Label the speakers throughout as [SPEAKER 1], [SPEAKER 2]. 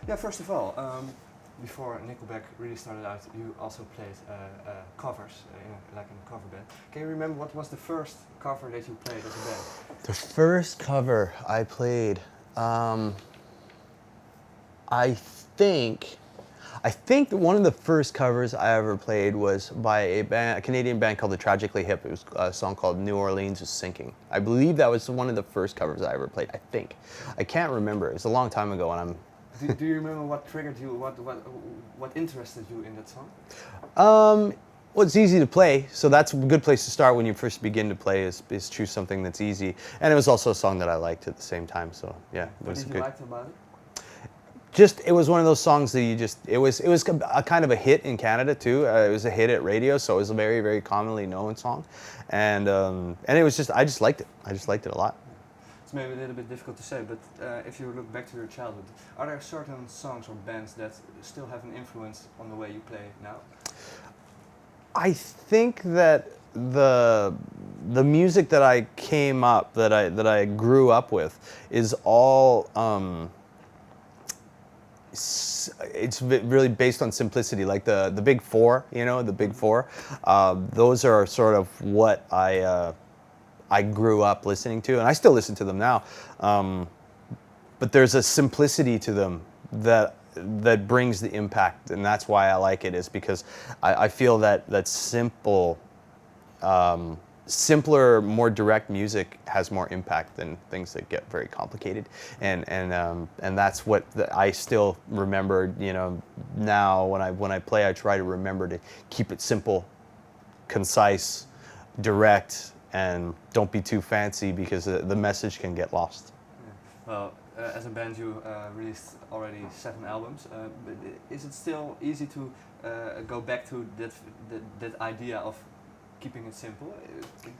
[SPEAKER 1] Yeah, first of all, before Nickelback really started out, you also played covers, like in a cover band. Can you remember what was the first cover that you played as a band?
[SPEAKER 2] The first cover I played, I think one of the first covers I ever played was by a Canadian band called the Tragically Hip. It was a song called New Orleans is Sinking. I believe that was one of the first covers I ever played, I think. I can't remember. It was a long time ago, and I'm...
[SPEAKER 1] Do you remember what triggered you, what interested you in that song?
[SPEAKER 2] Well, it's easy to play, so that's a good place to start when you first begin to play, is choose something that's easy. And it was also a song that I liked at the same time, so yeah, it was
[SPEAKER 1] good. What did you like about it?
[SPEAKER 2] Just, it was one of those songs that you just, it was a kind of a hit in Canada too. It was a hit at radio, so it was a very, very commonly known song. And it was just, I just liked it. I just liked it a lot.
[SPEAKER 1] It's maybe a little bit difficult to say, but if you look back to your childhood, are there certain songs or bands that still have an influence on the way you play now?
[SPEAKER 2] I think that the music that I came up, that I grew up with, is all, it's really based on simplicity, like the big four, you know, the big four. Those are sort of what I grew up listening to, and I still listen to them now. But there's a simplicity to them that brings the impact, and that's why I like it, is because I feel that simple, simpler, more direct music has more impact than things that get very complicated, and that's what I still remember. You know, now when I play, I try to remember to keep it simple, concise, direct, and don't be too fancy, because the message can get lost.
[SPEAKER 1] Yeah. Well, as a band, you released already 7 albums. But is it still easy to go back to that idea of keeping it simple?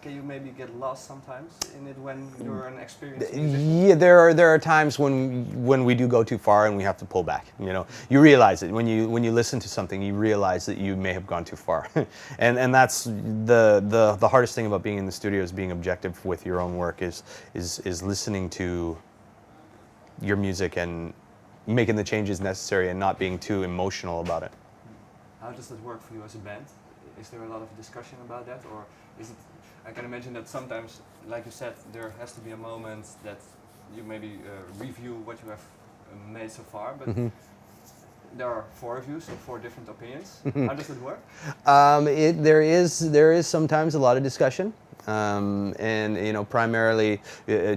[SPEAKER 1] Can you maybe get lost sometimes in it when you're an experienced musician?
[SPEAKER 2] Yeah, there are times when we do go too far and we have to pull back. You know, you realize it when you listen to something. You realize that you may have gone too far, and that's the hardest thing about being in the studio, is being objective with your own work, is listening to your music and making the changes necessary and not being too emotional about it.
[SPEAKER 1] How does that work for you as a band? Is there a lot of discussion about that, or is it? I can imagine that sometimes, like you said, there has to be a moment that you maybe review what you have made so far, but there are 4 reviews, so 4 different opinions. How does it work?
[SPEAKER 2] There is sometimes a lot of discussion, and you know, primarily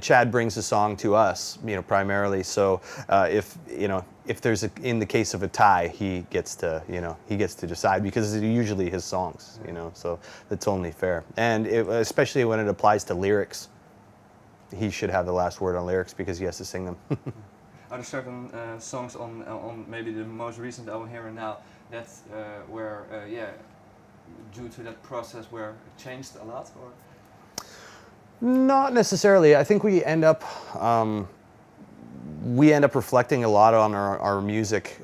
[SPEAKER 2] Chad brings the song to us, you know, primarily. So if there's in the case of a tie, he gets to decide, because it's usually his songs, you know. So that's only fair, and especially when it applies to lyrics, he should have the last word on lyrics, because he has to sing them.
[SPEAKER 1] Are there certain songs on maybe the most recent album, Here and Now, that were due to that process where it changed a lot, or?
[SPEAKER 2] Not necessarily. I think we end up reflecting a lot on our music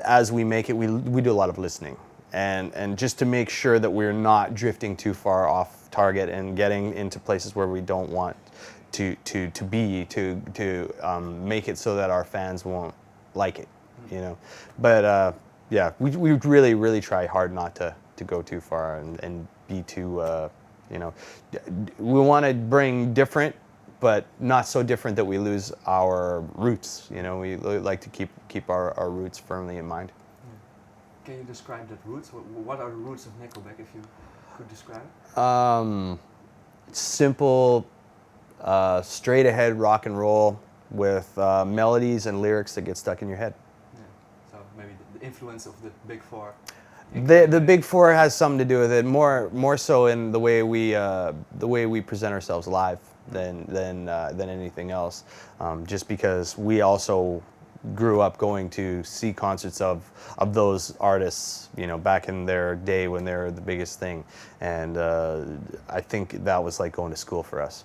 [SPEAKER 2] as we make it. We do a lot of listening, and just to make sure that we're not drifting too far off target and getting into places where we don't want to make it so that our fans won't like it, you know. But yeah, we really try hard not to go too far and be too you know. We want to bring different, but not so different that we lose our roots. You know, we like to keep our roots firmly in mind.
[SPEAKER 1] Can you describe that roots? What are the roots of Nickelback, if you could describe?
[SPEAKER 2] Simple, straight ahead rock and roll with melodies and lyrics that get stuck in your head.
[SPEAKER 1] Yeah. So maybe the influence of the Big Four.
[SPEAKER 2] The Big Four has something to do with it, more so in the way we present ourselves live than anything else. Just because we also grew up going to see concerts of those artists, you know, back in their day when they were the biggest thing, and I think that was like going to school for us.